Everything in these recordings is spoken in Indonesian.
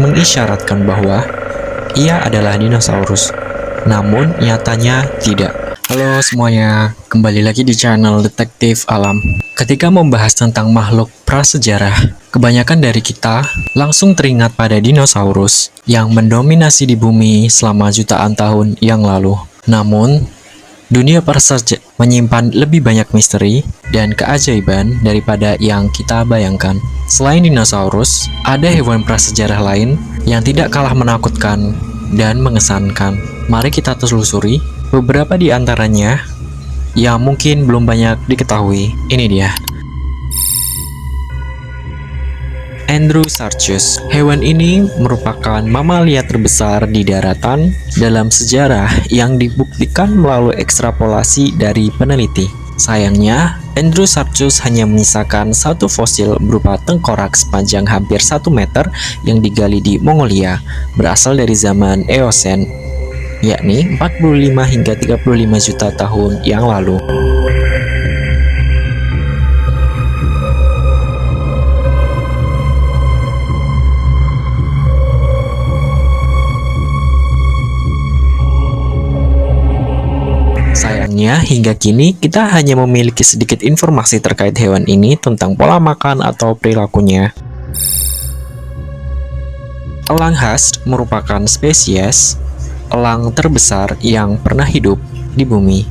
mengisyaratkan bahwa ia adalah dinosaurus. Namun nyatanya tidak. Halo semuanya, kembali lagi di channel Detektif Alam. Ketika membahas tentang makhluk prasejarah, kebanyakan dari kita langsung teringat pada dinosaurus yang mendominasi di bumi selama jutaan tahun yang lalu. Namun, dunia prasejarah menyimpan lebih banyak misteri dan keajaiban daripada yang kita bayangkan. Selain dinosaurus, ada hewan prasejarah lain yang tidak kalah menakutkan dan mengesankan. Mari kita telusuri beberapa di antaranya yang mungkin belum banyak diketahui. Ini dia. Andrewsarchus. Hewan ini merupakan mamalia terbesar di daratan dalam sejarah yang dibuktikan melalui ekstrapolasi dari peneliti. Sayangnya, Andrewsarchus hanya menyisakan satu fosil berupa tengkorak sepanjang hampir 1 meter yang digali di Mongolia, berasal dari zaman Eosen, yakni 45 hingga 35 juta tahun yang lalu. Sayangnya, hingga kini kita hanya memiliki sedikit informasi terkait hewan ini tentang pola makan atau perilakunya. Elang khas merupakan spesies elang terbesar yang pernah hidup di bumi.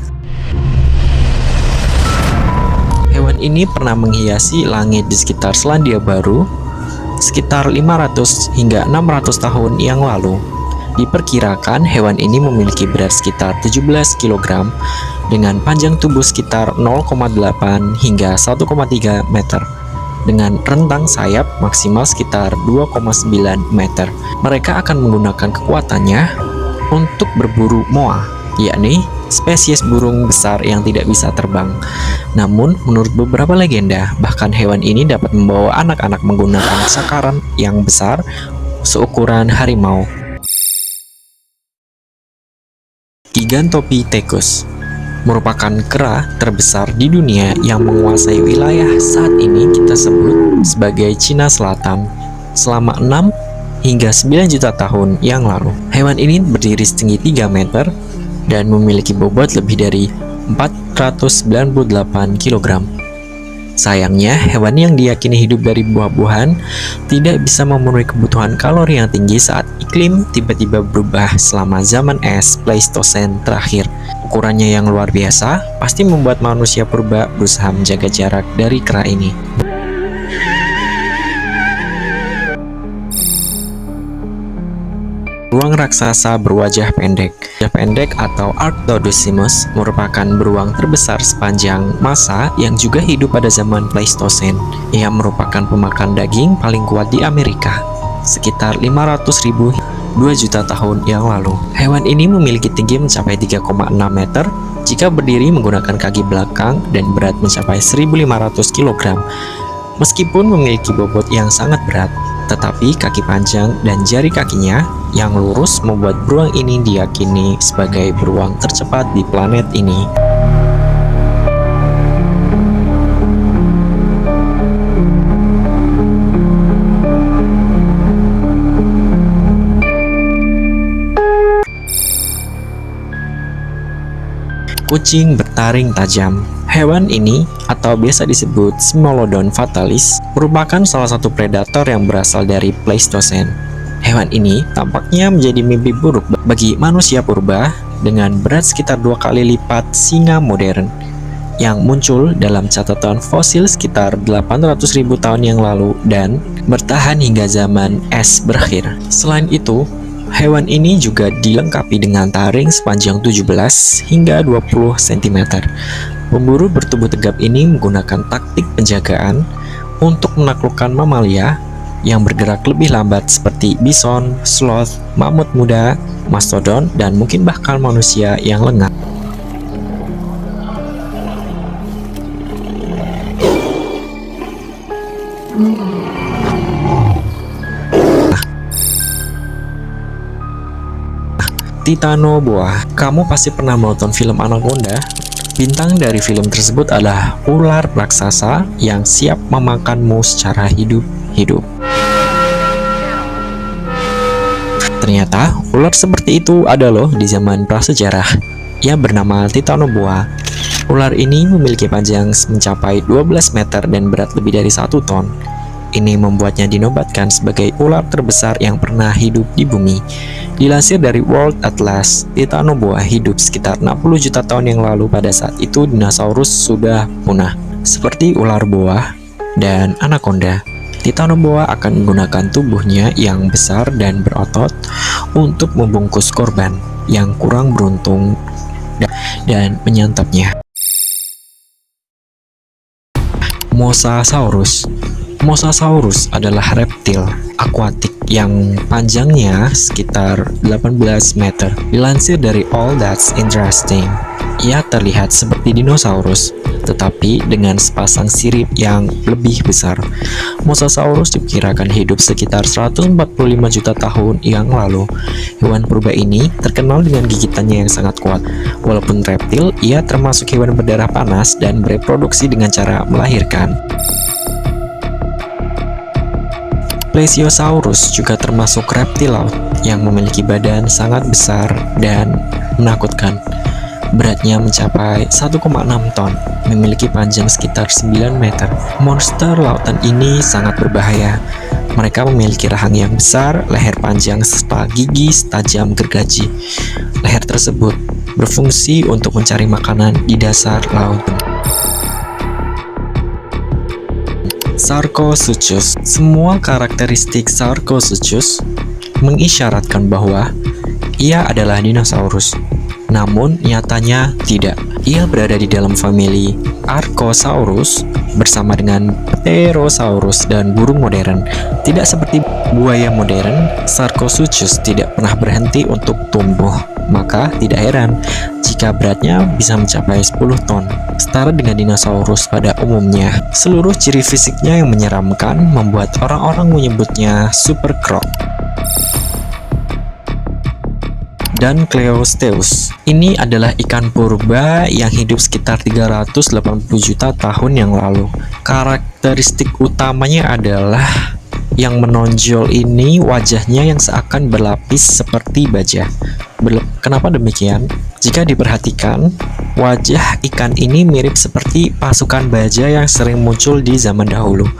Hewan ini pernah menghiasi langit di sekitar Selandia Baru sekitar 500 hingga 600 tahun yang lalu. Diperkirakan hewan ini memiliki berat sekitar 17 kg dengan panjang tubuh sekitar 0,8 hingga 1,3 meter dengan rentang sayap maksimal sekitar 2,9 meter. Mereka akan menggunakan kekuatannya untuk berburu moa, yakni spesies burung besar yang tidak bisa terbang. Namun, menurut beberapa legenda, bahkan hewan ini dapat membawa anak-anak menggunakan sakaran yang besar seukuran harimau. Gigantopithecus merupakan kera terbesar di dunia yang menguasai wilayah saat ini kita sebut sebagai Cina Selatan selama 6 hingga 9 juta tahun yang lalu. Hewan ini berdiri setinggi 3 meter dan memiliki bobot lebih dari 498 kg. Sayangnya, hewan yang diyakini hidup dari buah-buahan tidak bisa memenuhi kebutuhan kalori yang tinggi saat iklim tiba-tiba berubah selama zaman es Pleistosen terakhir. Ukurannya yang luar biasa pasti membuat manusia purba berusaha menjaga jarak dari kera ini. Beruang raksasa berwajah pendek. Wajah pendek atau Arctodosimus merupakan beruang terbesar sepanjang masa yang juga hidup pada zaman Pleistosen. Ia merupakan pemakan daging paling kuat di Amerika, sekitar 500.000 2 juta tahun yang lalu. Hewan ini memiliki tinggi mencapai 3,6 meter jika berdiri menggunakan kaki belakang dan berat mencapai 1.500 kg. Meskipun memiliki bobot yang sangat berat, tetapi kaki panjang dan jari kakinya yang lurus membuat beruang ini diyakini sebagai beruang tercepat di planet ini. Kucing bertaring tajam. Hewan ini, atau biasa disebut Smilodon fatalis, merupakan salah satu predator yang berasal dari Pleistosen. Hewan ini tampaknya menjadi mimpi buruk bagi manusia purba dengan berat sekitar 2 kali lipat singa modern yang muncul dalam catatan fosil sekitar 800.000 tahun yang lalu dan bertahan hingga zaman es berakhir. Selain itu, hewan ini juga dilengkapi dengan taring sepanjang 17 hingga 20 cm. Pemburu bertubuh tegap ini menggunakan taktik penjagaan untuk menaklukkan mamalia yang bergerak lebih lambat seperti bison, sloth, mamut muda, mastodon, dan mungkin bahkan manusia yang lengah. Titanoboa. Kamu pasti pernah menonton film Anaconda. Bintang dari film tersebut adalah ular raksasa yang siap memakanmu secara hidup-hidup. Ternyata ular seperti itu ada loh di zaman prasejarah. Ia bernama Titanoboa. Ular ini memiliki panjang mencapai 12 meter dan berat lebih dari 1 ton. Ini membuatnya dinobatkan sebagai ular terbesar yang pernah hidup di bumi. Dilansir dari World Atlas, Titanoboa hidup sekitar 60 juta tahun yang lalu. Pada saat itu dinosaurus sudah punah, seperti ular boa dan anaconda. Titanoboa akan menggunakan tubuhnya yang besar dan berotot untuk membungkus korban yang kurang beruntung dan menyantapnya. Mosasaurus. Mosasaurus adalah reptil akuatik yang panjangnya sekitar 18 meter. Dilansir dari All That's Interesting, ia terlihat seperti dinosaurus, tetapi dengan sepasang sirip yang lebih besar. Mosasaurus diperkirakan hidup sekitar 145 juta tahun yang lalu. Hewan purba ini terkenal dengan gigitannya yang sangat kuat. Walaupun reptil, ia termasuk hewan berdarah panas dan bereproduksi dengan cara melahirkan. Plesiosaurus juga termasuk reptil laut yang memiliki badan sangat besar dan menakutkan. Beratnya mencapai 1,6 ton, memiliki panjang sekitar 9 meter. Monster lautan ini sangat berbahaya. Mereka memiliki rahang yang besar, leher panjang, serta gigi setajam gergaji. Leher tersebut berfungsi untuk mencari makanan di dasar laut. Sarcosuchus. Semua karakteristik Sarcosuchus mengisyaratkan bahwa ia adalah dinosaurus. Namun nyatanya tidak. Ia berada di dalam famili Archosaurus bersama dengan Pterosaurus dan burung modern. Tidak seperti buaya modern, Sarcosuchus tidak pernah berhenti untuk tumbuh. Maka tidak heran jika beratnya bisa mencapai 10 ton, setara dengan dinosaurus pada umumnya. Seluruh ciri fisiknya yang menyeramkan membuat orang-orang menyebutnya super croc. Dan Cleosteus. Ini adalah ikan purba yang hidup sekitar 380 juta tahun yang lalu. Karakteristik utamanya adalah yang menonjol ini wajahnya yang seakan berlapis seperti baja. Kenapa demikian? Jika diperhatikan, wajah ikan ini mirip seperti pasukan baja yang sering muncul di zaman dahulu.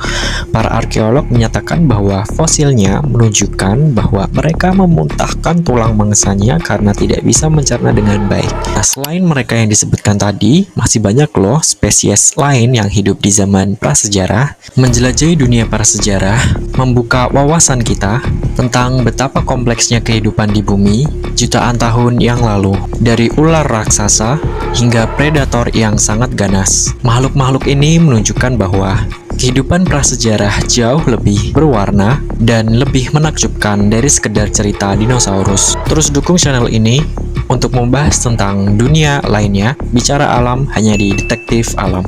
Para arkeolog menyatakan bahwa fosilnya menunjukkan bahwa mereka memuntahkan tulang mangsanya karena tidak bisa mencerna dengan baik. Nah, selain mereka yang disebutkan tadi, masih banyak loh spesies lain yang hidup di zaman prasejarah. Menjelajahi dunia prasejarah membuka wawasan kita tentang betapa kompleksnya kehidupan di bumi jutaan tahun yang lalu. Dari ular raksasa hingga predator yang sangat ganas. Makhluk-makhluk ini menunjukkan bahwa kehidupan prasejarah jauh lebih berwarna dan lebih menakjubkan dari sekedar cerita dinosaurus. Terus dukung channel ini untuk membahas tentang dunia lainnya. Bicara alam hanya di Detektif Alam.